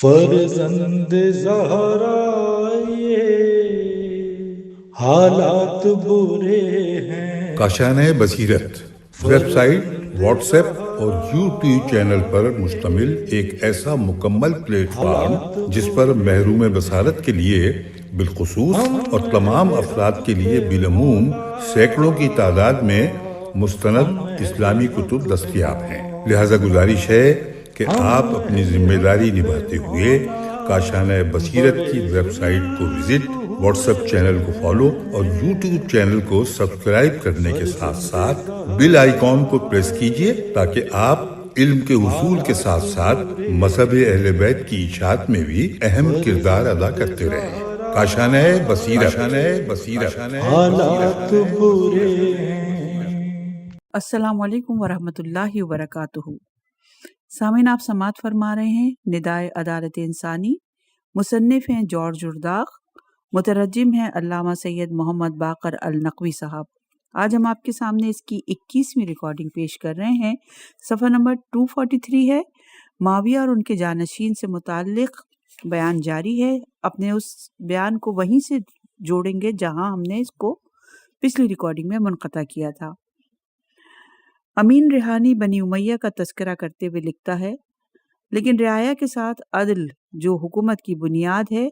فرزند زہرا یہ حالات برے ہیں۔ کاشانۂ بصیرت ویب سائٹ، واٹس ایپ اور یوٹیوب چینل پر مشتمل ایک ایسا مکمل پلیٹ فارم جس پر محروم بصارت کے لیے بالخصوص اور تمام افراد کے لیے بالعموم سینکڑوں کی تعداد میں مستند اسلامی کتب دستیاب ہیں۔ لہذا گزارش ہے کہ آپ اپنی ذمہ داری نبھاتے ہوئے کاشانۂ بصیرت کی ویب سائٹ کو وزٹ، واٹس ایپ چینل کو فالو اور یوٹیوب چینل کو سبسکرائب کرنے کے ساتھ ساتھ بیل آئیکن کو پریس کیجئے تاکہ آپ علم کے حصول کے ساتھ ساتھ مذہب اہل بیت کی اشاعت میں بھی اہم کردار ادا کرتے رہیں۔ کاشانۂ بصیرت۔ حالات برے ہیں۔ السلام علیکم ورحمۃ اللہ وبرکاتہ۔ سامعین، آپ سماعت فرما رہے ہیں ندائے عدالت انسانی۔ مصنف ہیں جارج ارداغ، مترجم ہیں علامہ سید محمد باقر النقوی صاحب۔ آج ہم آپ کے سامنے اس کی 21ویں ریکارڈنگ پیش کر رہے ہیں۔ صفحہ نمبر 243 ہے۔ معاویہ اور ان کے جانشین سے متعلق بیان جاری ہے۔ اپنے اس بیان کو وہیں سے جوڑیں گے جہاں ہم نے اس کو پچھلی ریکارڈنگ میں منقطع کیا تھا۔ امین ریحانی بنی امیہ کا تذکرہ کرتے ہوئے لکھتا ہے، لیکن رعایا کے ساتھ عدل جو حکومت کی بنیاد ہے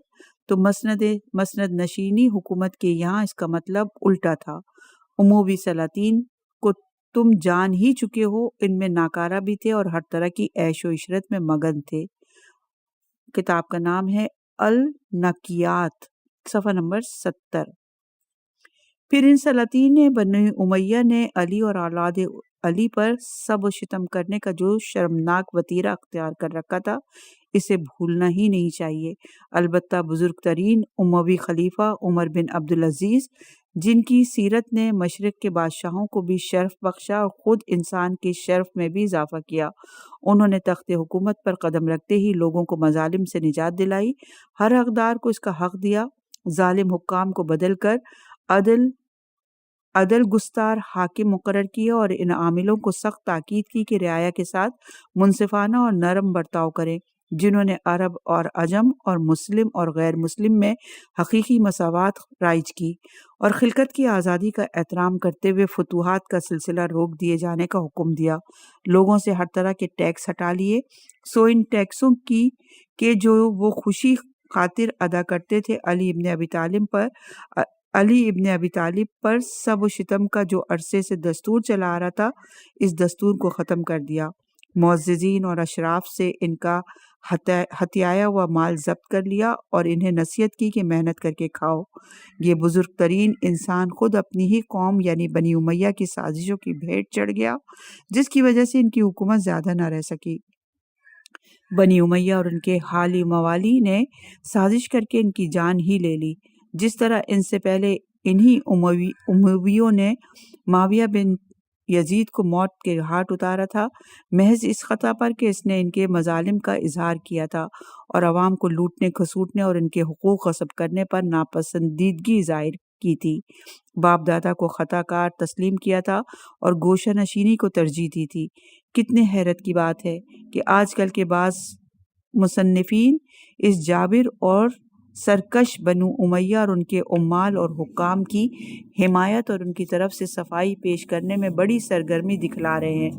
تو مسند نشینی حکومت کے یہاں اس کا مطلب الٹا تھا۔ اموی سلاطین کو تم جان ہی چکے ہو، ان میں ناکارہ بھی تھے اور ہر طرح کی عیش و عشرت میں مگن تھے۔ کتاب کا نام ہے النقیات، صفحہ نمبر 70۔ پھر ان سلاطین بنی امیہ نے علی اور اولاد علی پر سب و شتم کرنے کا جو شرمناک وتیرہ اختیار کر رکھا تھا، اسے بھولنا ہی نہیں چاہیے۔ البتہ بزرگ ترین اموی خلیفہ عمر بن عبدالعزیز، جن کی سیرت نے مشرق کے بادشاہوں کو بھی شرف بخشا اور خود انسان کے شرف میں بھی اضافہ کیا، انہوں نے تخت حکومت پر قدم رکھتے ہی لوگوں کو مظالم سے نجات دلائی، ہر حقدار کو اس کا حق دیا، ظالم حکام کو بدل کر عدل گستار حاکم مقرر کیا اور ان عاملوں کو سخت تاکید کی کہ رعایا کے ساتھ منصفانہ اور نرم برتاؤ کریں، جنہوں نے عرب اور عجم اور مسلم اور غیر مسلم میں حقیقی مساوات رائج کی اور خلقت کی آزادی کا احترام کرتے ہوئے فتوحات کا سلسلہ روک دیے جانے کا حکم دیا، لوگوں سے ہر طرح کے ٹیکس ہٹا لیے، سو ان ٹیکسوں کی کہ جو وہ خوشی خاطر ادا کرتے تھے علی ابن ابی طالب پر سب و شتم کا جو عرصے سے دستور چلا آ رہا تھا، اس دستور کو ختم کر دیا، معززین اور اشراف سے ان کا ہتھیایا ہوا مال ضبط کر لیا اور انہیں نصیحت کی کہ محنت کر کے کھاؤ۔ یہ بزرگ ترین انسان خود اپنی ہی قوم یعنی بنی امیہ کی سازشوں کی بھیٹ چڑھ گیا، جس کی وجہ سے ان کی حکومت زیادہ نہ رہ سکی۔ بنی امیہ اور ان کے حالی موالی نے سازش کر کے ان کی جان ہی لے لی، جس طرح ان سے پہلے انہی امویوں نے معاویہ بن یزید کو موت کے گھاٹ اتارا تھا، محض اس خطا پر کہ اس نے ان کے مظالم کا اظہار کیا تھا اور عوام کو لوٹنے کھسوٹنے اور ان کے حقوق غصب کرنے پر ناپسندیدگی ظاہر کی تھی، باپ دادا کو خطا کار تسلیم کیا تھا اور گوشہ نشینی کو ترجیح دی تھی۔ کتنے حیرت کی بات ہے کہ آج کل کے بعض مصنفین اس جابر اور سرکش بنو امیہ اور ان کے عمال اور حکام کی حمایت اور ان کی طرف سے صفائی پیش کرنے میں بڑی سرگرمی دکھلا رہے ہیں،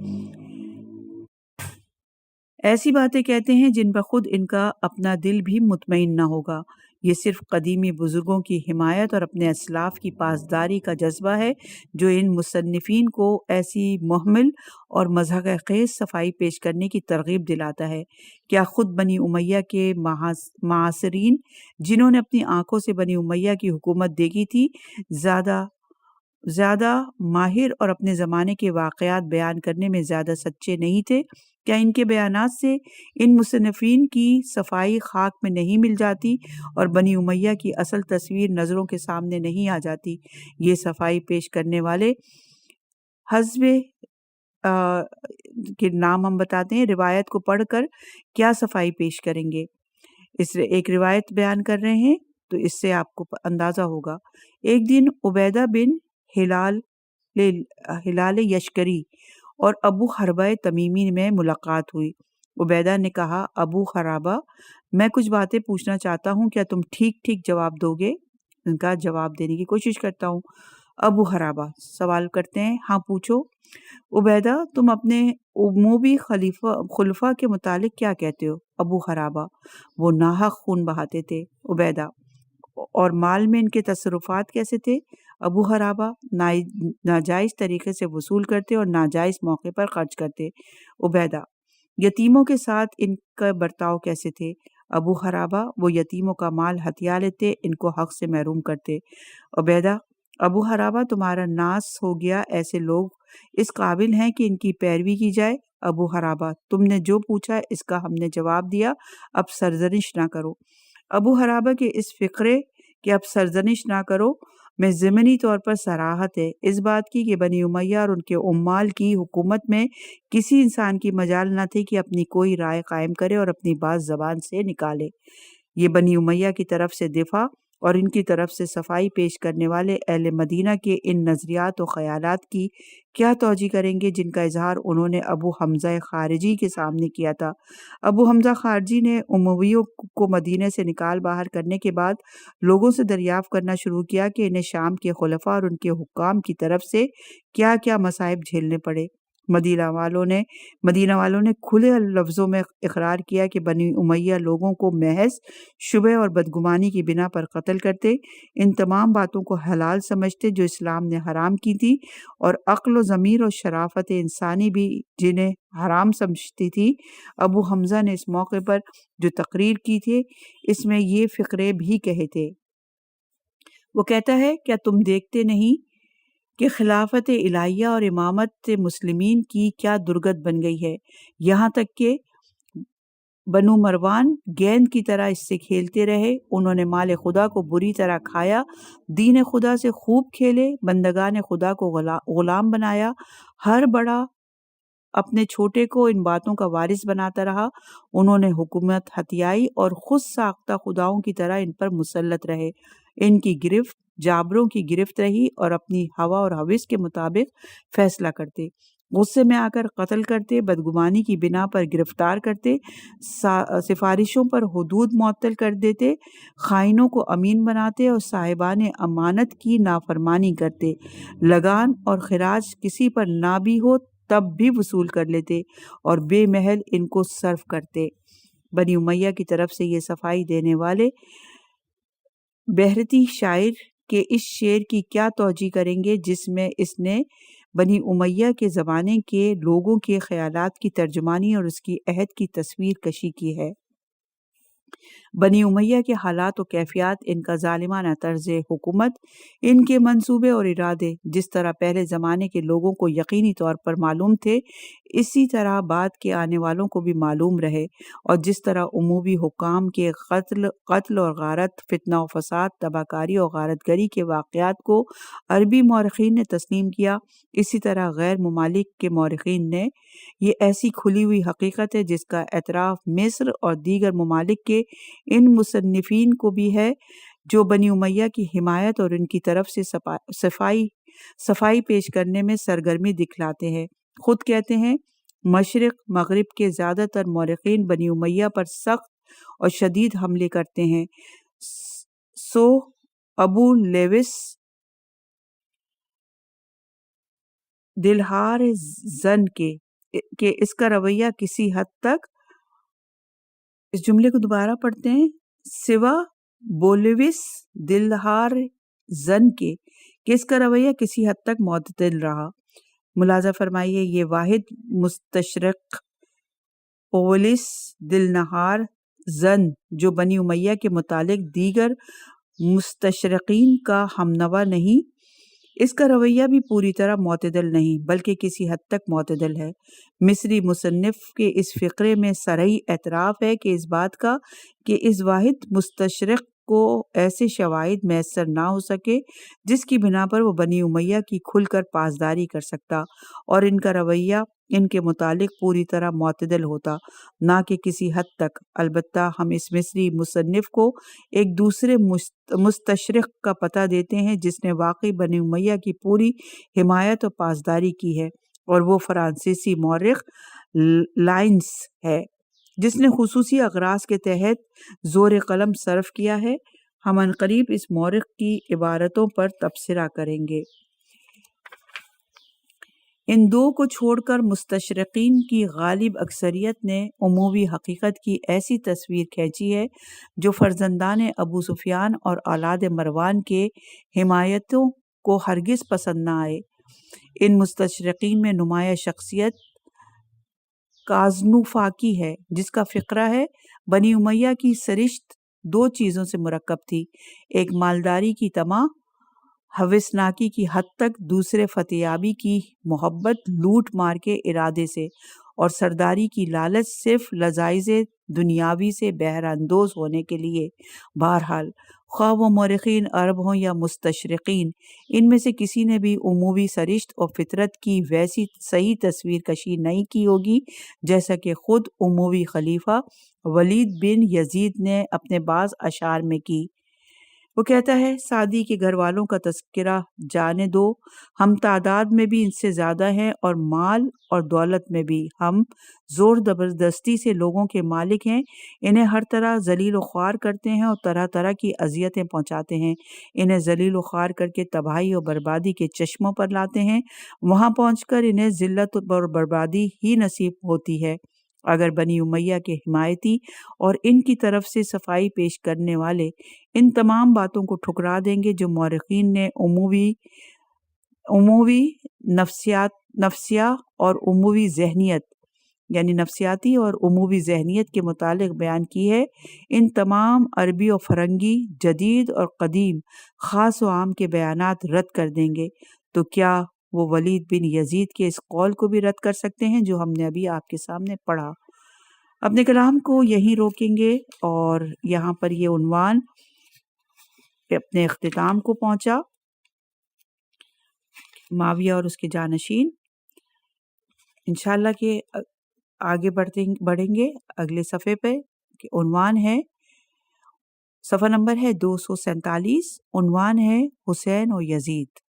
ایسی باتیں کہتے ہیں جن پر خود ان کا اپنا دل بھی مطمئن نہ ہوگا۔ یہ صرف قدیمی بزرگوں کی حمایت اور اپنے اسلاف کی پاسداری کا جذبہ ہے جو ان مصنفین کو ایسی محمل اور مضحکہ خیز صفائی پیش کرنے کی ترغیب دلاتا ہے۔ کیا خود بنی امیہ کے معاصرین جنہوں نے اپنی آنکھوں سے بنی امیہ کی حکومت دیکھی تھی زیادہ ماہر اور اپنے زمانے کے واقعات بیان کرنے میں زیادہ سچے نہیں تھے؟ کیا ان کے بیانات سے ان مصنفین کی صفائی خاک میں نہیں مل جاتی اور بنی امیہ کی اصل تصویر نظروں کے سامنے نہیں آ جاتی؟ یہ صفائی پیش کرنے والے حزب کے نام ہم بتاتے ہیں، روایت کو پڑھ کر کیا صفائی پیش کریں گے؟ اس ایک روایت بیان کر رہے ہیں تو اس سے آپ کو اندازہ ہوگا۔ ایک دن عبیدہ بن ہلال یشکری اور ابو خرابہ تمیمی میں ملاقات ہوئی۔ عبیدہ نے کہا، ابو خرابہ، میں کچھ باتیں پوچھنا چاہتا ہوں، کیا تم ٹھیک ٹھیک جواب دو گے؟ ان کا جواب دینے کی کوشش کرتا ہوں۔ ابو حرابہ سوال کرتے ہیں، ہاں پوچھو۔ عبیدہ، تم اپنے عمومی خلفاء کے متعلق کیا کہتے ہو؟ ابو حرابہ، وہ ناحق خون بہاتے تھے۔ عبیدہ، اور مال میں ان کے تصرفات کیسے تھے؟ ابو حرابہ، ناجائز طریقے سے وصول کرتے اور ناجائز موقع پر خرچ کرتے۔ عبیدہ، یتیموں کے ساتھ ان کا برتاؤ کیسے تھے؟ ابو حرابہ، وہ یتیموں کا مال ہتھیا لیتے، ان کو حق سے محروم کرتے۔ عبیدہ، ابو حرابہ، تمہارا ناس ہو گیا، ایسے لوگ اس قابل ہیں کہ ان کی پیروی کی جائے۔ ابو حرابہ، تم نے جو پوچھا اس کا ہم نے جواب دیا، اب سرزنش نہ کرو۔ ابو حرابہ کے اس فقرے کہ اب سرزنش نہ کرو میں ضمنی طور پر صراحت ہے اس بات کی کہ بنی امیہ اور ان کے عمال کی حکومت میں کسی انسان کی مجال نہ تھی کہ اپنی کوئی رائے قائم کرے اور اپنی بات زبان سے نکالے۔ یہ بنی امیہ کی طرف سے دفاع اور ان کی طرف سے صفائی پیش کرنے والے اہل مدینہ کے ان نظریات و خیالات کی کیا توجیہ کریں گے جن کا اظہار انہوں نے ابو حمزہ خارجی کے سامنے کیا تھا۔ ابو حمزہ خارجی نے امویوں کو مدینہ سے نکال باہر کرنے کے بعد لوگوں سے دریافت کرنا شروع کیا کہ انہیں شام کے خلفاء اور ان کے حکام کی طرف سے کیا کیا مصائب جھیلنے پڑے۔ مدینہ والوں نے کھلے لفظوں میں اقرار کیا کہ بنی امیہ لوگوں کو محض شبہ اور بدگمانی کی بنا پر قتل کرتے، ان تمام باتوں کو حلال سمجھتے جو اسلام نے حرام کی تھی، اور عقل و ضمیر اور شرافت انسانی بھی جنہیں حرام سمجھتی تھی۔ ابو حمزہ نے اس موقع پر جو تقریر کی تھی اس میں یہ فقرے بھی کہے تھے۔ وہ کہتا ہے، کیا تم دیکھتے نہیں کہ خلافت الہیہ اور امامت مسلمین کی کیا درگت بن گئی ہے، یہاں تک کہ بنو مروان گیند کی طرح اس سے کھیلتے رہے، انہوں نے مال خدا کو بری طرح کھایا، دین خدا سے خوب کھیلے، بندگان خدا کو غلام بنایا، ہر بڑا اپنے چھوٹے کو ان باتوں کا وارث بناتا رہا، انہوں نے حکومت ہتھیائی اور خود ساختہ خداؤں کی طرح ان پر مسلط رہے، ان کی گرفت جابروں کی گرفت رہی اور اپنی ہوا اور ہوس کے مطابق فیصلہ کرتے، غصے میں آ کر قتل کرتے، بدگمانی کی بنا پر گرفتار کرتے، سفارشوں پر حدود معطل کر دیتے، خائنوں کو امین بناتے اور صاحبان امانت کی نافرمانی کرتے، لگان اور خراج کسی پر نہ بھی ہو تب بھی وصول کر لیتے اور بے محل ان کو صرف کرتے۔ بنی امیہ کی طرف سے یہ صفائی دینے والے بحرتی شاعر کے اس شعر کی کیا توجیہ کریں گے جس میں اس نے بنی امیہ کے زمانے کے لوگوں کے خیالات کی ترجمانی اور اس کی عہد کی تصویر کشی کی ہے۔ بنی امیہ کے حالات و کیفیات، ان کا ظالمانہ طرز حکومت، ان کے منصوبے اور ارادے جس طرح پہلے زمانے کے لوگوں کو یقینی طور پر معلوم تھے اسی طرح بعد کے آنے والوں کو بھی معلوم رہے، اور جس طرح عمومی حکام کے قتل اور غارت، فتنہ و فساد، تباہ کاری اور غارت گری کے واقعات کو عربی مورخین نے تسلیم کیا، اسی طرح غیر ممالک کے مورخین نے۔ یہ ایسی کھلی ہوئی حقیقت ہے جس کا اعتراف مصر اور دیگر ممالک کے ان مصنفین کو بھی ہے جو بنی امیہ کی حمایت اور ان کی طرف سے صفائی پیش کرنے میں سرگرمی دکھلاتے ہیں۔ خود کہتے ہیں، مشرق مغرب کے زیادہ تر مورخین بنی امیہ پر سخت اور شدید حملے کرتے ہیں، سو ابو لیوس دلہار زن کہ اس کا رویہ کسی حد تک، اس جملے کو دوبارہ پڑھتے ہیں، سوا بولیوس دلہار زن کے کہ اس کا رویہ کسی حد تک معتدل رہا۔ ملاحظہ فرمائیے، یہ واحد مستشرق پولس دلنہار زن جو بنی امیہ کے متعلق دیگر مستشرقین کا ہمنوا نہیں، اس کا رویہ بھی پوری طرح معتدل نہیں بلکہ کسی حد تک معتدل ہے۔ مصری مصنف کے اس فقرے میں صریح اعتراف ہے کہ اس بات کا کہ اس واحد مستشرق کو ایسے شواہد میسر نہ ہو سکے جس کی بنا پر وہ بنی امیہ کی کھل کر پاسداری کر سکتا، اور ان کا رویہ ان کے متعلق پوری طرح معتدل ہوتا، نہ کہ کسی حد تک۔ البتہ ہم اس مصری مصنف کو ایک دوسرے مستشرق کا پتہ دیتے ہیں جس نے واقعی بنی امیہ کی پوری حمایت اور پاسداری کی ہے، اور وہ فرانسیسی مورخ لائنس ہے۔ جس نے خصوصی اغراض کے تحت زور قلم صرف کیا ہے۔ ہم عنقریب اس مورخ کی عبارتوں پر تبصرہ کریں گے۔ ان دو کو چھوڑ کر مستشرقین کی غالب اکثریت نے عمومی حقیقت کی ایسی تصویر کھینچی ہے جو فرزندان ابو سفیان اور اولاد مروان کے حمایتوں کو ہرگز پسند نہ آئے۔ ان مستشرقین میں نمایاں شخصیت کازنوفاکی ہے، جس کا فقرہ ہے بنی امیہ کی سرشت دو چیزوں سے مرکب تھی، ایک مالداری کی طمع ہوسناکی کی حد تک، دوسرے فتحیابی کی محبت لوٹ مار کے ارادے سے، اور سرداری کی لالچ صرف لذائذ دنیاوی سے بہرہ اندوز ہونے کے لیے۔ بہرحال خواہ وہ مورخین عرب ہوں یا مستشرقین، ان میں سے کسی نے بھی عمومی سرشت اور فطرت کی ویسی صحیح تصویر کشی نہیں کی ہوگی جیسا کہ خود عموی خلیفہ ولید بن یزید نے اپنے بعض اشعار میں کی۔ وہ کہتا ہے، سعدی کے گھر والوں کا تذکرہ جانے دو، ہم تعداد میں بھی ان سے زیادہ ہیں اور مال اور دولت میں بھی ہم زور زبردستی سے لوگوں کے مالک ہیں، انہیں ہر طرح ذلیل و خوار کرتے ہیں اور طرح طرح کی اذیتیں پہنچاتے ہیں، انہیں ذلیل و خوار کر کے تباہی اور بربادی کے چشموں پر لاتے ہیں، وہاں پہنچ کر انہیں ذلت اور بربادی ہی نصیب ہوتی ہے۔ اگر بنی امیہ کے حمایتی اور ان کی طرف سے صفائی پیش کرنے والے ان تمام باتوں کو ٹھکرا دیں گے جو مورخین نے عموی نفسیہ اور عموی ذہنیت یعنی نفسیاتی اور عموی ذہنیت کے متعلق بیان کی ہے، ان تمام عربی اور فرنگی، جدید اور قدیم، خاص و عام کے بیانات رد کر دیں گے، تو کیا وہ ولید بن یزید کے اس قول کو بھی رد کر سکتے ہیں جو ہم نے ابھی آپ کے سامنے پڑھا۔ اپنے کلام کو یہیں روکیں گے اور یہاں پر یہ عنوان اپنے اختتام کو پہنچا، معاویہ اور اس کے جانشین۔ انشاءاللہ کہ آگے بڑھیں گے اگلے صفحے پہ، کہ عنوان ہے، صفحہ نمبر ہے 247، عنوان ہے حسین و یزید۔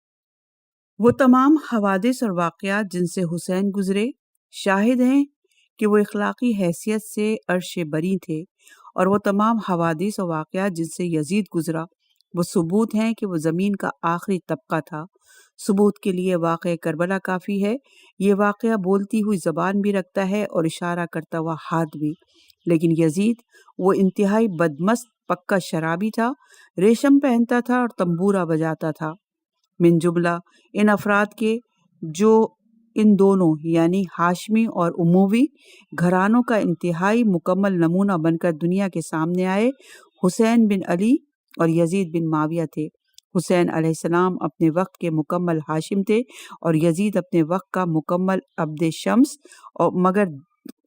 وہ تمام حوادث اور واقعات جن سے حسین گزرے شاہد ہیں کہ وہ اخلاقی حیثیت سے عرش بری تھے، اور وہ تمام حوادث و واقعات جن سے یزید گزرا وہ ثبوت ہیں کہ وہ زمین کا آخری طبقہ تھا۔ ثبوت کے لیے واقعہ کربلا کافی ہے۔ یہ واقعہ بولتی ہوئی زبان بھی رکھتا ہے اور اشارہ کرتا ہوا ہاتھ بھی، لیکن یزید وہ انتہائی بدمست پکا شرابی تھا، ریشم پہنتا تھا اور تنبورہ بجاتا تھا۔ من جملہ ان افراد کے جو ان دونوں یعنی ہاشمی اور اموی گھرانوں کا انتہائی مکمل نمونہ بن کر دنیا کے سامنے آئے، حسین بن علی اور یزید بن معاویہ تھے۔ حسین علیہ السلام اپنے وقت کے مکمل ہاشم تھے اور یزید اپنے وقت کا مکمل عبد شمس، اور مگر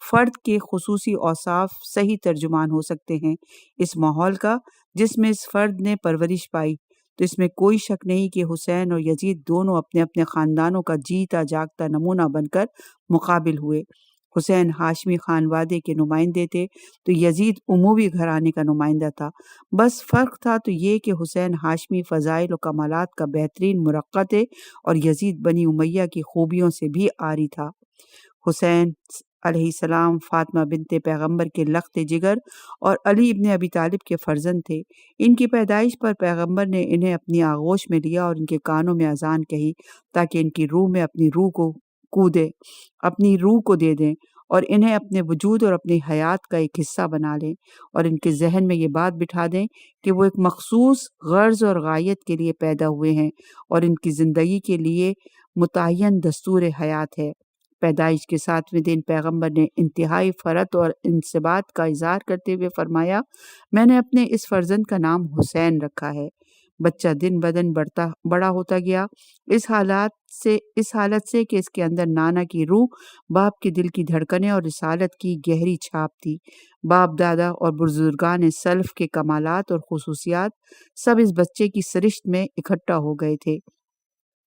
فرد کے خصوصی اوصاف صحیح ترجمان ہو سکتے ہیں اس ماحول کا جس میں اس فرد نے پرورش پائی، تو اس میں کوئی شک نہیں کہ حسین اور یزید دونوں اپنے اپنے خاندانوں کا جیتا جاگتا نمونہ بن کر مقابل ہوئے۔ حسین ہاشمی خانوادے کے نمائندے تھے تو یزید اموی گھرانے کا نمائندہ تھا، بس فرق تھا تو یہ کہ حسین ہاشمی فضائل و کمالات کا بہترین مرقع تھے اور یزید بنی امیہ کی خوبیوں سے بھی عاری تھا۔ حسین علیہ السلام فاطمہ بنت پیغمبر کے لخت جگر اور علی ابن ابی طالب کے فرزند تھے۔ ان کی پیدائش پر پیغمبر نے انہیں اپنی آغوش میں لیا اور ان کے کانوں میں اذان کہی تاکہ ان کی روح میں اپنی روح کو دے دیں اور انہیں اپنے وجود اور اپنی حیات کا ایک حصہ بنا لیں، اور ان کے ذہن میں یہ بات بٹھا دیں کہ وہ ایک مخصوص غرض اور غایت کے لیے پیدا ہوئے ہیں اور ان کی زندگی کے لیے متعین دستور حیات ہے۔ پیدائش کے 7ویں دن پیغمبر نے انتہائی فرحت اور انصبات کا اظہار کرتے ہوئے فرمایا، میں نے اپنے اس فرزند کا نام حسین رکھا ہے۔ بچہ دن بدن بڑا ہوتا گیا، اس حالت سے کہ اس کے اندر نانا کی روح، باپ کے دل کی دھڑکنیں اور رسالت کی گہری چھاپ تھی۔ باپ دادا اور بزرگان سلف کے کمالات اور خصوصیات سب اس بچے کی سرشت میں اکٹھا ہو گئے تھے،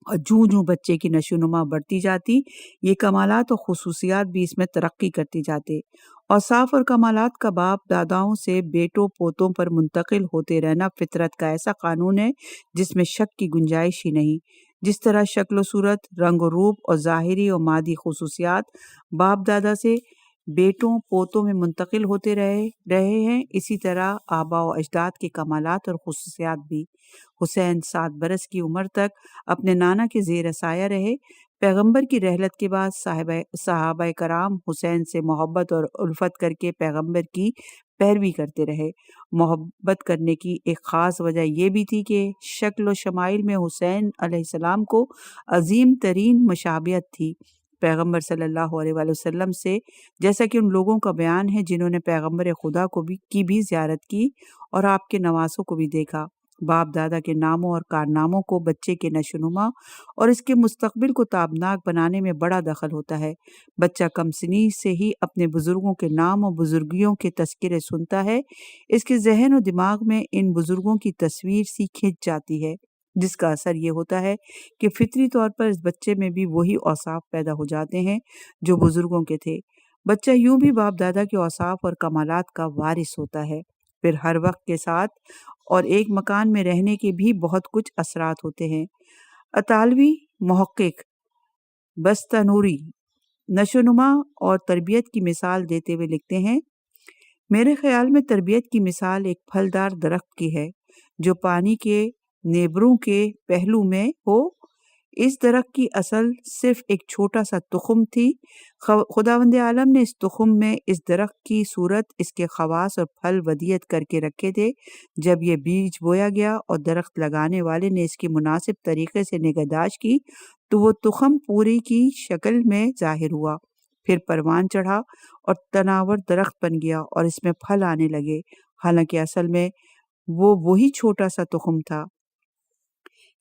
اور جوں جوں بچے کی نشو و نما بڑھتی جاتی یہ کمالات اور خصوصیات بھی اس میں ترقی کرتی جاتے۔ اوصاف اور کمالات کا باپ داداؤں سے بیٹوں پوتوں پر منتقل ہوتے رہنا فطرت کا ایسا قانون ہے جس میں شک کی گنجائش ہی نہیں۔ جس طرح شکل و صورت، رنگ و روپ اور ظاہری اور مادی خصوصیات باپ دادا سے بیٹوں پوتوں میں منتقل ہوتے رہے ہیں، اسی طرح آبا و اجداد کے کمالات اور خصوصیات بھی۔ حسین 7 برس کی عمر تک اپنے نانا کے زیر سایہ رہے۔ پیغمبر کی رحلت کے بعد صحابہ کرام حسین سے محبت اور الفت کر کے پیغمبر کی پیروی کرتے رہے۔ محبت کرنے کی ایک خاص وجہ یہ بھی تھی کہ شکل و شمائل میں حسین علیہ السلام کو عظیم ترین مشابہت تھی پیغمبر صلی اللہ علیہ وآلہ وسلم سے، جیسا کہ ان لوگوں کا بیان ہے جنہوں نے پیغمبر خدا کی بھی زیارت کی اور آپ کے نواسوں کو بھی دیکھا۔ باپ دادا کے ناموں اور کارناموں کو بچے کے نشوونما اور اس کے مستقبل کو تابناک بنانے میں بڑا دخل ہوتا ہے۔ بچہ کم سنی سے ہی اپنے بزرگوں کے نام اور بزرگیوں کے تذکرے سنتا ہے، اس کے ذہن و دماغ میں ان بزرگوں کی تصویر سی کھنچ جاتی ہے، جس کا اثر یہ ہوتا ہے کہ فطری طور پر اس بچے میں بھی وہی اوصاف پیدا ہو جاتے ہیں جو بزرگوں کے تھے۔ بچہ یوں بھی باپ دادا کے اوصاف اور کمالات کا وارث ہوتا ہے۔ پھر ہر وقت کے ساتھ اور ایک مکان میں رہنے کے بھی بہت کچھ اثرات ہوتے ہیں۔ اطالوی محقق بستانوری نشوونما اور تربیت کی مثال دیتے ہوئے لکھتے ہیں، میرے خیال میں تربیت کی مثال ایک پھلدار درخت کی ہے جو پانی کے نیبروں کے پہلو میں ہو۔ اس درخت کی اصل صرف ایک چھوٹا سا تخم تھی۔ خداوند عالم نے اس تخم میں اس درخت کی صورت، اس کے خواص اور پھل ودیعت کر کے رکھے تھے۔ جب یہ بیج بویا گیا اور درخت لگانے والے نے اس کی مناسب طریقے سے نگہداشت کی تو وہ تخم پوری کی شکل میں ظاہر ہوا، پھر پروان چڑھا اور تناور درخت بن گیا اور اس میں پھل آنے لگے، حالانکہ اصل میں وہ وہی چھوٹا سا تخم تھا۔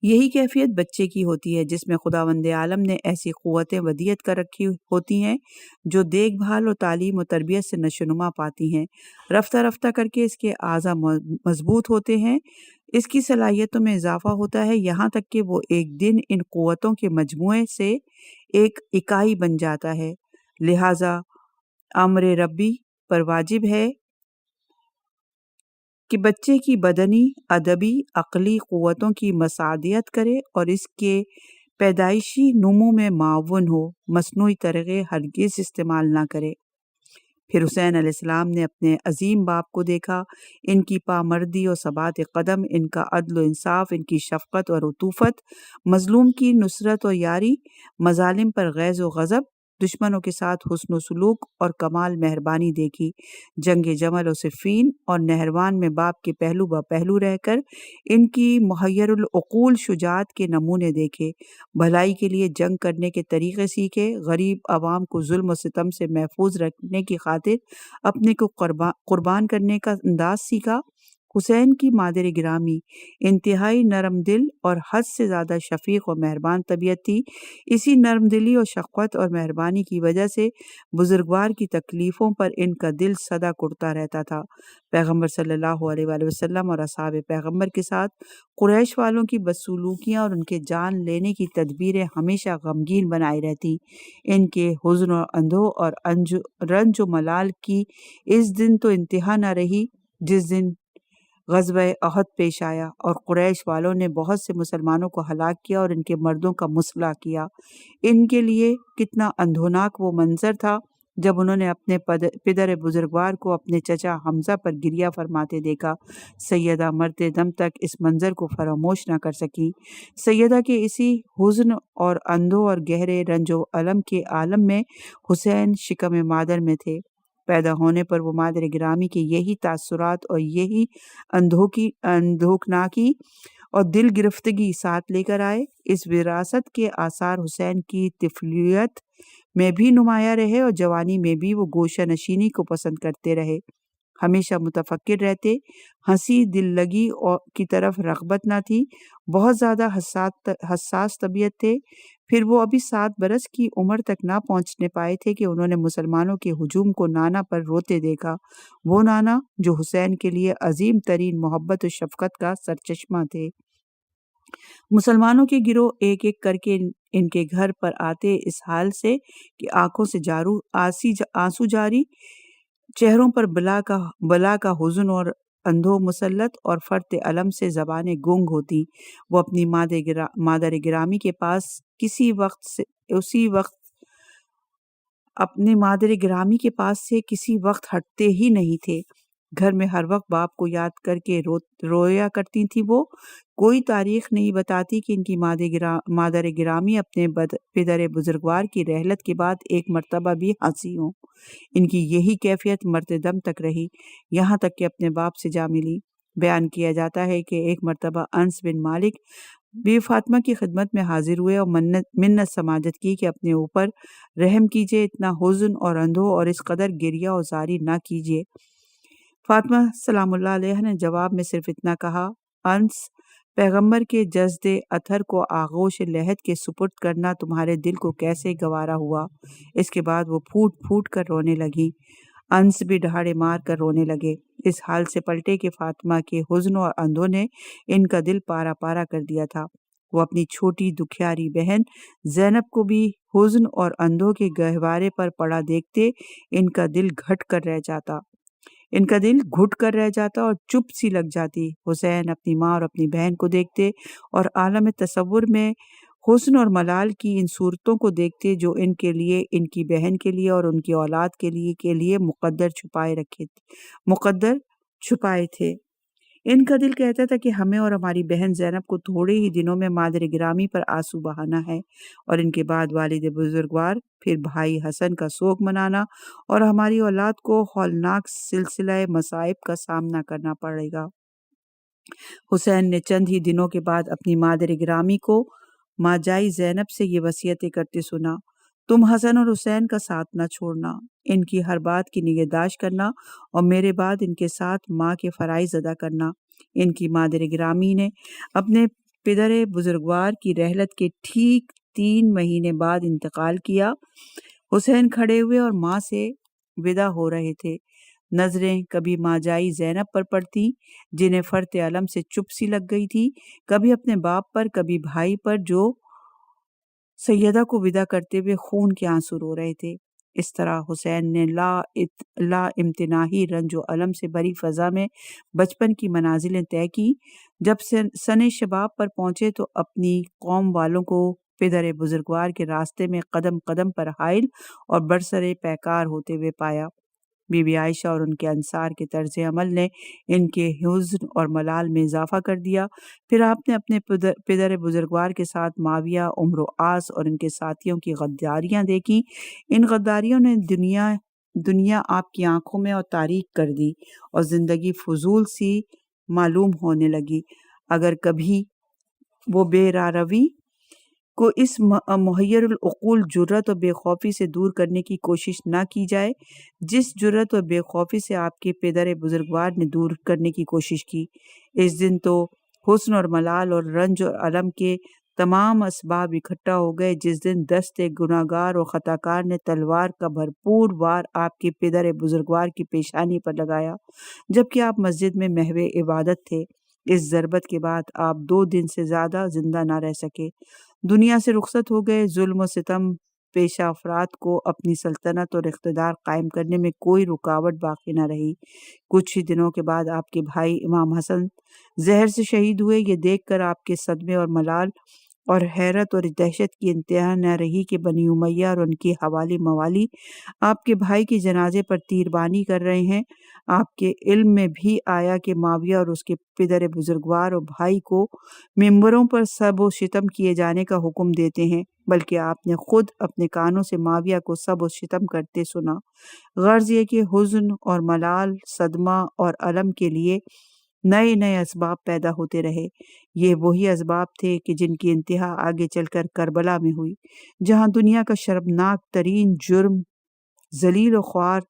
یہی کیفیت بچے کی ہوتی ہے جس میں خداوند عالم نے ایسی قوتیں ودیعت کر رکھی ہوتی ہیں جو دیکھ بھال و تعلیم و تربیت سے نشوونما پاتی ہیں۔ رفتہ رفتہ کر کے اس کے اعضاء مضبوط ہوتے ہیں، اس کی صلاحیتوں میں اضافہ ہوتا ہے، یہاں تک کہ وہ ایک دن ان قوتوں کے مجموعے سے ایک اکائی بن جاتا ہے۔ لہٰذا امر ربی پر واجب ہے کہ بچے کی بدنی، ادبی، عقلی قوتوں کی مساعدت کرے اور اس کے پیدائشی نمو میں معاون ہو، مصنوعی طریقے ہرگز استعمال نہ کرے۔ پھر حسین علیہ السلام نے اپنے عظیم باپ کو دیکھا، ان کی پامردی و ثبات قدم، ان کا عدل و انصاف، ان کی شفقت اور عطوفت، مظلوم کی نصرت و یاری، مظالم پر غیظ و غضب، دشمنوں کے ساتھ حسن و سلوک اور کمال مہربانی دیکھی۔ جنگ جمل و صفین اور نہروان میں باپ کے پہلو بہ پہلو رہ کر ان کی محیر العقول شجاعت کے نمونے دیکھے، بھلائی کے لیے جنگ کرنے کے طریقے سیکھے، غریب عوام کو ظلم و ستم سے محفوظ رکھنے کی خاطر اپنے کو قربان کرنے کا انداز سیکھا۔ حسین کی مادر گرامی انتہائی نرم دل اور حد سے زیادہ شفیق و مہربان طبیعت تھی۔ اسی نرم دلی اور شفقت اور مہربانی کی وجہ سے بزرگوار کی تکلیفوں پر ان کا دل سدا کڑتا رہتا تھا۔ پیغمبر صلی اللہ علیہ وآلہ وسلم اور اصحاب پیغمبر کے ساتھ قریش والوں کی بدسلوکیاں اور ان کے جان لینے کی تدبیریں ہمیشہ غمگین بنائی رہتی۔ ان کے حزن اور اندوہ اور رنج و ملال کی اس دن تو انتہا نہ رہی جس دن غزوہ احد پیش آیا اور قریش والوں نے بہت سے مسلمانوں کو ہلاک کیا اور ان کے مردوں کا مسلح کیا۔ ان کے لیے کتنا اندھوناک وہ منظر تھا جب انہوں نے اپنے پدر بزرگوار کو اپنے چچا حمزہ پر گریہ فرماتے دیکھا۔ سیدہ مرتے دم تک اس منظر کو فراموش نہ کر سکی۔ سیدہ کے اسی حزن اور اندوہ اور گہرے رنج و الم کے عالم میں حسین شکم مادر میں تھے۔ پیدا ہونے پر وہ مادر گرامی کے یہی تاثرات اور یہی اندوہناکی اور دل گرفتگی ساتھ لے کر آئے۔ اس وراثت کے آثار حسین کی طفولیت میں بھی نمایاں رہے اور جوانی میں بھی وہ گوشہ نشینی کو پسند کرتے رہے، ہمیشہ متفکر رہتے، ہنسی دل لگی کی طرف رغبت نہ تھی، بہت زیادہ حساس طبیعت تھے۔ پھر وہ ابھی 7 برس کی عمر تک نہ پہنچنے پائے تھے کہ انہوں نے مسلمانوں کے ہجوم کو نانا پر روتے دیکھا، وہ نانا جو حسین کے لیے عظیم ترین محبت و شفقت کا سرچشمہ تھے۔ مسلمانوں کے گروہ ایک ایک کر کے ان کے گھر پر آتے اس حال سے کہ آنکھوں سے آنسو جاری، چہروں پر بلا کا حزن اور اندوہ مسلط اور فرط علم سے زبانیں گنگ ہوتی، وہ اپنی مادر گرامی کے پاس اسی وقت اپنے مادر گرامی کے پاس سے کسی وقت ہٹتے ہی نہیں تھے۔ گھر میں ہر وقت باپ کو یاد کر کے رویا کرتی تھی وہ۔ کوئی تاریخ نہیں بتاتی کہ ان کی مادر گرامی اپنے پدر بزرگوار کی رحلت کے بعد ایک مرتبہ بھی ہنسی ہوں۔ ان کی یہی کیفیت مرتے دم تک رہی، یہاں تک کہ اپنے باپ سے جا ملی۔ بیان کیا جاتا ہے کہ ایک مرتبہ انس بن مالک بی فاطمہ کی خدمت میں حاضر ہوئے اور منت سماجت کی کہ اپنے اوپر رحم کیجئے، اتنا حزن اور اندھو اور اس قدر گریہ و زاری نہ کیجئے۔ فاطمہ سلام اللہ علیہ نے جواب میں صرف اتنا کہا، انس، پیغمبر کے جسد اطہر کو آغوش لحد کے سپرد کرنا تمہارے دل کو کیسے گوارا ہوا؟ اس کے بعد وہ پھوٹ پھوٹ کر رونے لگی۔ انس بھی دہاڑے مار کر رونے لگے۔ اس حال سے پلٹے کہ فاطمہ کے حزن اور اندھو نے ان کا دل پارا پارا کر دیا تھا۔ وہ اپنی چھوٹی دکھیاری بہن زینب کو بھی حزن اور اندھو کے گہوارے پر پڑا دیکھتے ان کا دل گھٹ کر رہ جاتا اور چپ سی لگ جاتی۔ حسین اپنی ماں اور اپنی بہن کو دیکھتے اور عالم تصور میں حسن اور ملال کی ان صورتوں کو دیکھتے جو ان کے لیے، ان کی بہن کے لیے اور ان کی اولاد کے لیے مقدر چھپائے تھے۔ ان کا دل کہتا تھا کہ ہمیں اور ہماری بہن زینب کو تھوڑے ہی دنوں میں مادر گرامی پر آنسو بہانا ہے، اور ان کے بعد والد بزرگوار، پھر بھائی حسن کا سوگ منانا، اور ہماری اولاد کو ہولناک سلسلہ مصائب کا سامنا کرنا پڑے گا۔ حسین نے چند ہی دنوں کے بعد اپنی مادر گرامی کو ماجائی زینب سے یہ وصیتیں کرتے سنا، تم حسن اور حسین کا ساتھ نہ چھوڑنا، ان کی ہر بات کی نگہداشت کرنا اور میرے بعد ان کے ساتھ ماں کے فرائض ادا کرنا۔ ان کی مادر گرامی نے اپنے پدر بزرگوار کی رحلت کے ٹھیک 3 مہینے بعد انتقال کیا۔ حسین کھڑے ہوئے اور ماں سے ودا ہو رہے تھے۔ نظریں کبھی ماجائی زینب پر پڑتی جنہیں فرط علم سے چپ سی لگ گئی تھی، کبھی اپنے باپ پر، کبھی بھائی پر جو سیدہ کو ودا کرتے ہوئے خون کے آنسو رو رہے تھے۔ اس طرح حسین نے لا امتناہی رنج و علم سے بھری فضا میں بچپن کی منازلیں طے کی۔ جب سن شباب پر پہنچے تو اپنی قوم والوں کو پدر بزرگوار کے راستے میں قدم قدم پر حائل اور برسر پیکار ہوتے ہوئے پایا۔ بی بی عائشہ اور ان کے انصار کے طرز عمل نے ان کے حزن اور ملال میں اضافہ کر دیا۔ پھر آپ نے اپنے پدر بزرگوار کے ساتھ معاویہ، عمرو عاص اور ان کے ساتھیوں کی غداریاں دیکھیں۔ ان غداریوں نے دنیا آپ کی آنکھوں میں اور تاریک کر دی اور زندگی فضول سی معلوم ہونے لگی۔ اگر کبھی وہ بے راروی کو اس محیر العقول جرأت اور بے خوفی سے دور کرنے کی کوشش نہ کی جائے جس جرأت اور بے خوفی سے آپ کے پدر بزرگوار نے دور کرنے کی کوشش کی، اس دن تو حسن اور ملال اور رنج اور علم کے تمام اسباب اکٹھا ہو گئے۔ جس دن دست گناہگار اور خطاکار نے تلوار کا بھرپور وار آپ کے پدر بزرگوار کی پیشانی پر لگایا، جبکہ آپ مسجد میں محو عبادت تھے۔ اس ضربت کے بعد آپ 2 دن سے زیادہ زندہ نہ رہ سکے، دنیا سے رخصت ہو گئے۔ ظلم و ستم پیشہ افراد کو اپنی سلطنت اور اقتدار قائم کرنے میں کوئی رکاوٹ باقی نہ رہی۔ کچھ ہی دنوں کے بعد آپ کے بھائی امام حسن زہر سے شہید ہوئے۔ یہ دیکھ کر آپ کے صدمے اور ملال اور حیرت اور دہشت کی انتہا نہ رہی کہ بنی امیہ اور ان کی حوالی موالی آپ کے بھائی کے جنازے پر تیربانی کر رہے ہیں۔ آپ کے علم میں بھی آیا کہ معاویہ اور اس کے پدر بزرگوار اور بھائی کو ممبروں پر سب و شتم کیے جانے کا حکم دیتے ہیں، بلکہ آپ نے خود اپنے کانوں سے معاویہ کو سب و شتم کرتے سنا۔ غرض یہ کہ حزن اور ملال، صدمہ اور علم کے لیے نئے نئے اسباب پیدا ہوتے رہے۔ یہ وہی اسباب تھے کہ جن کی انتہا آگے چل کر کربلا میں ہوئی، جہاں دنیا کا شرمناک ترین جرم ذلیل و خوار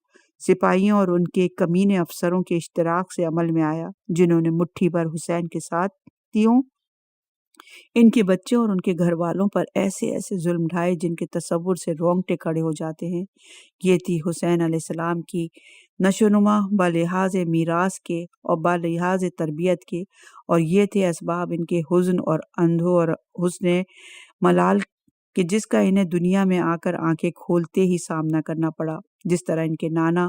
سپاہیوں اور ان کے کمینے افسروں کے اشتراک سے عمل میں آیا، جنہوں نے مٹھی بھر حسین کے ساتھیوں، ان کے بچوں اور ان کے گھر والوں پر ایسے ظلم ڈھائے جن کے تصور سے رونگٹے کھڑے ہو جاتے ہیں۔ یہ تھی حسین علیہ السلام کی نشو نما بلحاظ میراث کے اور بلحاظ تربیت کے، اور یہ تھے اسباب ان کے حزن اور اندھو اور حسن ملال کہ جس کا انہیں دنیا میں آ کر آنکھیں کھولتے ہی سامنا کرنا پڑا۔ جس طرح ان کے نانا،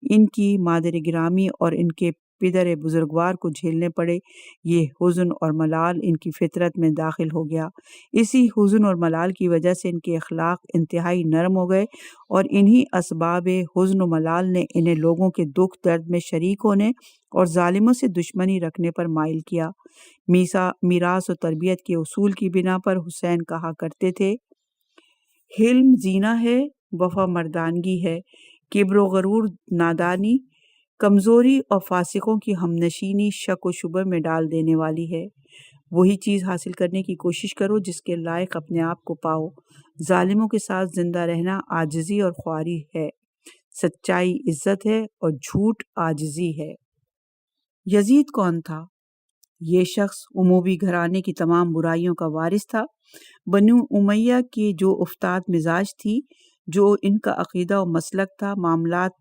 ان کی مادر گرامی اور ان کے پدر بزرگوار کو جھیلنے پڑے۔ یہ حزن اور ملال ان کی فطرت میں داخل ہو گیا۔ اسی حزن اور ملال کی وجہ سے ان کے اخلاق انتہائی نرم ہو گئے، اور انہی اسباب حزن و ملال نے انہیں لوگوں کے دکھ درد میں شریک ہونے اور ظالموں سے دشمنی رکھنے پر مائل کیا۔ میراث و تربیت کے اصول کی بنا پر حسین کہا کرتے تھے، حلم زینہ ہے، وفا مردانگی ہے، کبر و غرور نادانی، کمزوری اور فاسقوں کی ہمنشینی شک و شبہ میں ڈال دینے والی ہے۔ وہی چیز حاصل کرنے کی کوشش کرو جس کے لائق اپنے آپ کو پاؤ۔ ظالموں کے ساتھ زندہ رہنا عاجزی اور خواری ہے، سچائی عزت ہے اور جھوٹ عاجزی ہے۔ یزید کون تھا؟ یہ شخص اموی گھرانے کی تمام برائیوں کا وارث تھا۔ بنو امیہ کی جو افتاد مزاج تھی، جو ان کا عقیدہ و مسلک تھا، معاملات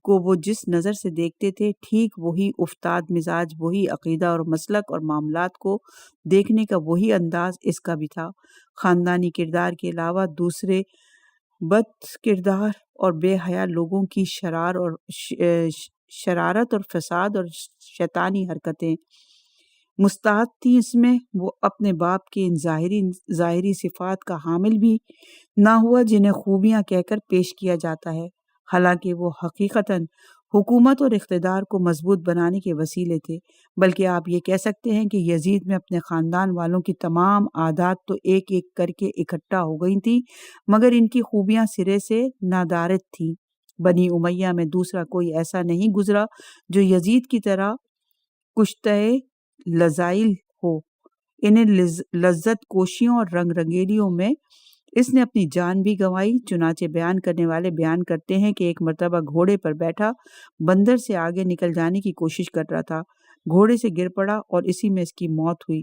کو وہ جس نظر سے دیکھتے تھے، ٹھیک وہی افتاد مزاج، وہی عقیدہ اور مسلک اور معاملات کو دیکھنے کا وہی انداز اس کا بھی تھا۔ خاندانی کردار کے علاوہ دوسرے بد کردار اور بے حیا لوگوں کی شرارت اور فساد اور شیطانی حرکتیں مستعد تھیں اس میں۔ وہ اپنے باپ کے ان ظاہری صفات کا حامل بھی نہ ہوا جنہیں خوبیاں کہہ کر پیش کیا جاتا ہے، حالانکہ وہ حقیقتاً حکومت اور اقتدار کو مضبوط بنانے کے وسیلے تھے۔ بلکہ آپ یہ کہہ سکتے ہیں کہ یزید میں اپنے خاندان والوں کی تمام عادات تو ایک ایک کر کے اکٹھا ہو گئی تھیں، مگر ان کی خوبیاں سرے سے نادارد تھیں۔ بنی امیہ میں دوسرا کوئی ایسا نہیں گزرا جو یزید کی طرح کشتہ لذائل ہو۔ انہیں لذت کوشیوں اور رنگ رنگیلیوں میں اس نے اپنی جان بھی گنوائی۔ چنانچہ بیان کرنے والے بیان کرتے ہیں کہ ایک مرتبہ گھوڑے پر بیٹھا بندر سے آگے نکل جانے کی کوشش کر رہا تھا، گھوڑے سے گر پڑا اور اسی میں اس کی موت ہوئی۔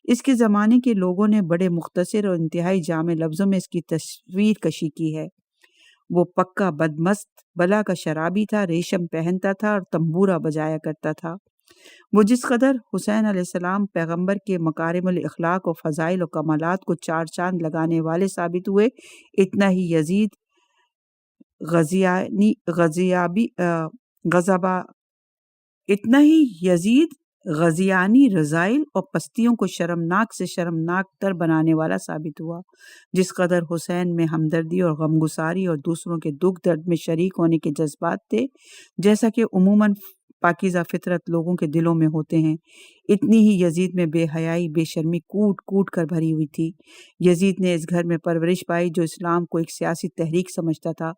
اس کے زمانے کے لوگوں نے بڑے مختصر اور انتہائی جامع لفظوں میں اس کی تصویر کشی کی ہے۔ وہ پکا بدمست بلا کا شرابی تھا، ریشم پہنتا تھا اور تنبورہ بجایا کرتا تھا۔ وہ جس قدر حسین علیہ السلام پیغمبر کے مکارم الاخلاق و فضائل و کمالات کو چار چاند لگانے والے ثابت ہوئے، اتنا ہی یزید غزیانی رذائل اور پستیوں کو شرمناک سے شرمناک تر بنانے والا ثابت ہوا۔ جس قدر حسین میں ہمدردی اور غمگساری اور دوسروں کے دکھ درد میں شریک ہونے کے جذبات تھے، جیسا کہ عموماً پاکیزہ فطرت لوگوں کے دلوں میں ہوتے ہیں، اتنی ہی یزید میں بے حیائی، بے شرمی کوٹ کوٹ کر بھری ہوئی تھی۔ یزید نے اس گھر میں پرورش پائی جو اسلام کو ایک سیاسی تحریک سمجھتا تھا۔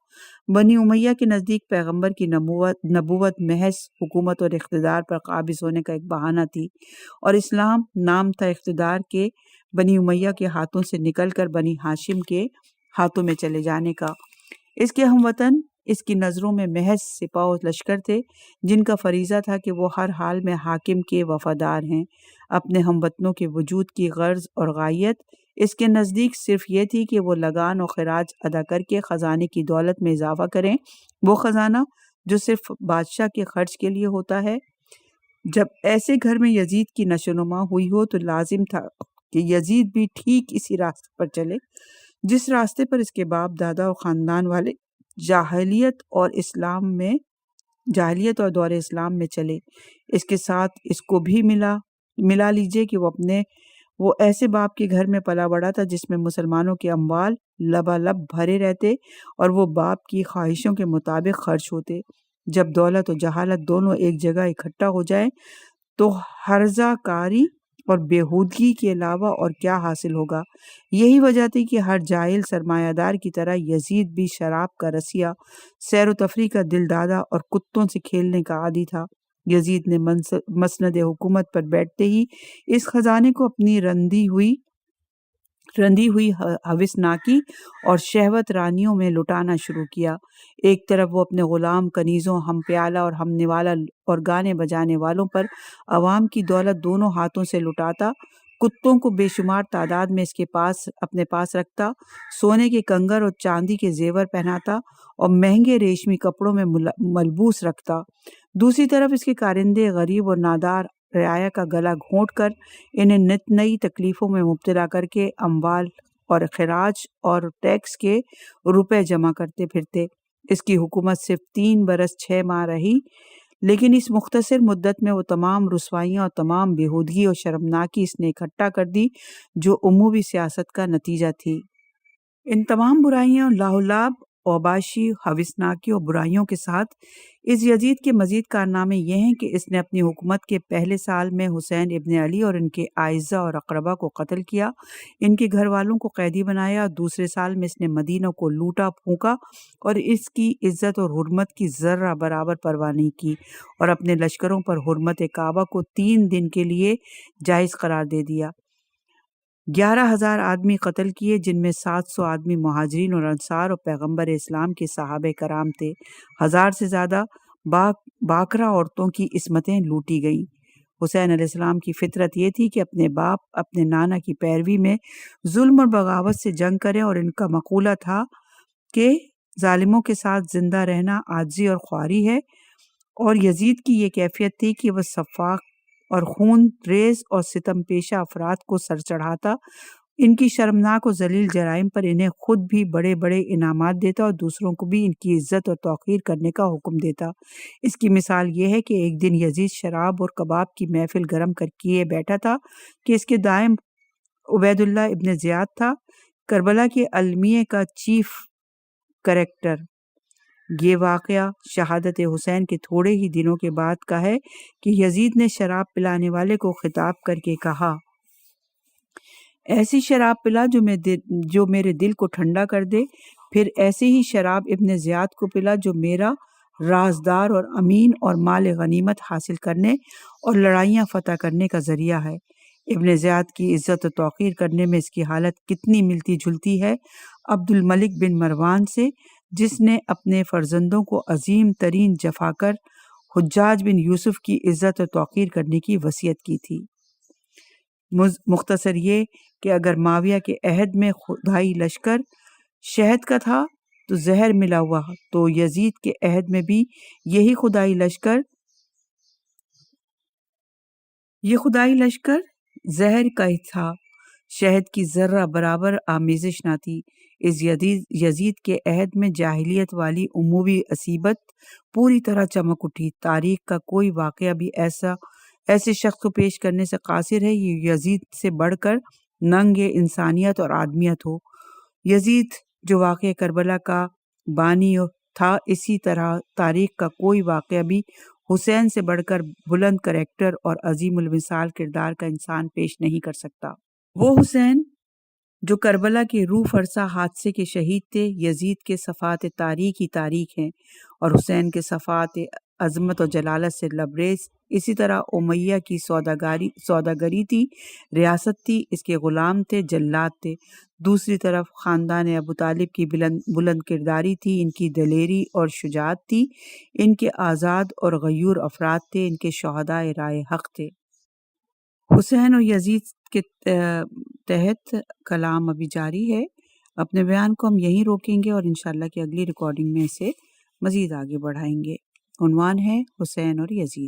بنی امیہ کے نزدیک پیغمبر کی نبوت محض حکومت اور اقتدار پر قابض ہونے کا ایک بہانہ تھی، اور اسلام نام تھا اقتدار کے بنی امیہ کے ہاتھوں سے نکل کر بنی ہاشم کے ہاتھوں میں چلے جانے کا۔ اس کے ہم وطن اس کی نظروں میں محض سپاہ و لشکر تھے، جن کا فریضہ تھا کہ وہ ہر حال میں حاکم کے وفادار ہیں۔ اپنے ہم وطنوں کے وجود کی غرض اور غایت اس کے نزدیک صرف یہ تھی کہ وہ لگان و خراج ادا کر کے خزانے کی دولت میں اضافہ کریں، وہ خزانہ جو صرف بادشاہ کے خرچ کے لیے ہوتا ہے۔ جب ایسے گھر میں یزید کی نشو و نما ہوئی ہو تو لازم تھا کہ یزید بھی ٹھیک اسی راستے پر چلے جس راستے پر اس کے باپ دادا اور خاندان والے جاہلیت اور دور اسلام میں چلے۔ اس کے ساتھ اس کو بھی ملا لیجئے کہ وہ ایسے باپ کے گھر میں پلا بڑا تھا جس میں مسلمانوں کے اموال لبالب بھرے رہتے اور وہ باپ کی خواہشوں کے مطابق خرچ ہوتے۔ جب دولت و جہالت دونوں ایک جگہ اکٹھا ہو جائے تو ہرزہ کاری اور بےہودگی کے علاوہ اور کیا حاصل ہوگا؟ یہی وجہ تھی کہ ہر جاہل سرمایہ دار کی طرح یزید بھی شراب کا رسیہ، سیر و تفریح کا دل دادا اور کتوں سے کھیلنے کا عادی تھا۔ یزید نے مسند حکومت پر بیٹھتے ہی اس خزانے کو اپنی رندی ہوئی ہوسناکی اور شہوت رانیوں میں لٹانا شروع کیا۔ ایک طرف وہ اپنے غلام، کنیزوں، ہم پیالہ اور ہم نوالہ اور گانے بجانے والوں پر عوام کی دولت دونوں ہاتھوں سے لٹاتا، کتوں کو بے شمار تعداد میں اپنے پاس رکھتا، سونے کے کنگر اور چاندی کے زیور پہناتا اور مہنگے ریشمی کپڑوں میں ملبوس رکھتا۔ دوسری طرف اس کے کارندے غریب اور نادار رعایا کا گلا گھونٹ کر انہیں نت نئی تکلیفوں میں مبتلا کر کے اموال اور خراج اور ٹیکس کے روپے جمع کرتے پھرتے۔ اس کی حکومت صرف 3 برس 6 ماہ رہی، لیکن اس مختصر مدت میں وہ تمام رسوائیاں اور تمام بےہودگی اور شرمناکی اس نے اکٹھا کر دی جو عمومی سیاست کا نتیجہ تھی۔ ان تمام برائیوں، لاہولاب، اوباشی، حوثناکی اور برائیوں کے ساتھ اس یزید کے مزید کارنامے یہ ہیں کہ اس نے اپنی حکومت کے پہلے سال میں حسین ابن علی اور ان کے اعزہ اور اقربا کو قتل کیا، ان کے گھر والوں کو قیدی بنایا، اور دوسرے سال میں اس نے مدینہ کو لوٹا پھونکا اور اس کی عزت اور حرمت کی ذرہ برابر پرواہ نہیں کی، اور اپنے لشکروں پر حرمت کعبہ کو 3 دن کے لیے جائز قرار دے دیا۔ 11,000 آدمی قتل کیے، جن میں 700 آدمی مہاجرین اور انصار اور پیغمبر اسلام کے صحابہ کرام تھے۔ 1000 سے زیادہ باکرہ عورتوں کی عصمتیں لوٹی گئیں۔ حسین علیہ السلام کی فطرت یہ تھی کہ اپنے باپ، اپنے نانا کی پیروی میں ظلم اور بغاوت سے جنگ کریں، اور ان کا مقولہ تھا کہ ظالموں کے ساتھ زندہ رہنا عاجزی اور خواری ہے، اور یزید کی یہ کیفیت تھی کہ وہ سفاک اور خون ریز اور ستم پیشہ افراد کو سر چڑھاتا، ان کی شرمناک اور ذلیل جرائم پر انہیں خود بھی بڑے بڑے انعامات دیتا اور دوسروں کو بھی ان کی عزت اور توقیر کرنے کا حکم دیتا۔ اس کی مثال یہ ہے کہ ایک دن یزید شراب اور کباب کی محفل گرم کر کیے بیٹھا تھا کہ اس کے دائم عبید اللہ ابن زیاد تھا، کربلا کے المیہ کا چیف کریکٹر۔ یہ واقعہ شہادت حسین کے تھوڑے ہی دنوں کے بعد کا ہے کہ یزید نے شراب پلانے والے کو خطاب کر کے کہا، ایسی شراب پلا جو میرے دل کو ٹھنڈا کر دے، پھر ایسے ہی شراب ابن زیاد کو پلا جو میرا رازدار اور امین اور مال غنیمت حاصل کرنے اور لڑائیاں فتح کرنے کا ذریعہ ہے۔ ابن زیاد کی عزت و توقیر کرنے میں اس کی حالت کتنی ملتی جلتی ہے عبد الملک بن مروان سے، جس نے اپنے فرزندوں کو عظیم ترین جفا کر حجاج بن یوسف کی عزت و توقیر کرنے کی وصیت کی تھی۔ مختصر یہ کہ اگر معاویہ کے عہد میں خدائی لشکر شہد کا تھا تو زہر ملا ہوا، تو یزید کے عہد میں بھی یہ خدائی لشکر زہر کا ہی تھا، شہد کی ذرہ برابر آمیزش نہ تھی۔ اس یزید کے عہد میں جاہلیت والی عمومی عصیبت پوری طرح چمک اٹھی۔ تاریخ کا کوئی واقعہ بھی ایسے شخص کو پیش کرنے سے قاصر ہے یہ یزید سے بڑھ کر ننگ انسانیت اور آدمیت ہو۔ یزید جو واقعہ کربلا کا بانی تھا، اسی طرح تاریخ کا کوئی واقعہ بھی حسین سے بڑھ کر بلند کریکٹر اور عظیم المثال کردار کا انسان پیش نہیں کر سکتا۔ وہ حسین جو کربلا کے روح فرسا حادثے کے شہید تھے، یزید کے صفات تاریخ ہی تاریخ ہیں، اور حسین کے صفات عظمت و جلالت سے لبریز۔ اسی طرح امیہ کی سوداگری تھی، ریاست تھی، اس کے غلام تھے، جلاد تھے۔ دوسری طرف خاندان ابو طالب کی بلند کرداری تھی، ان کی دلیری اور شجاعت تھی، ان کے آزاد اور غیور افراد تھے، ان کے شہداء رائے حق تھے۔ حسین اور یزید کے تحت کلام ابھی جاری ہے۔ اپنے بیان کو ہم یہیں روکیں گے اور انشاءاللہ کی اگلی ریکارڈنگ میں اسے مزید آگے بڑھائیں گے۔ عنوان ہے حسین اور یزید۔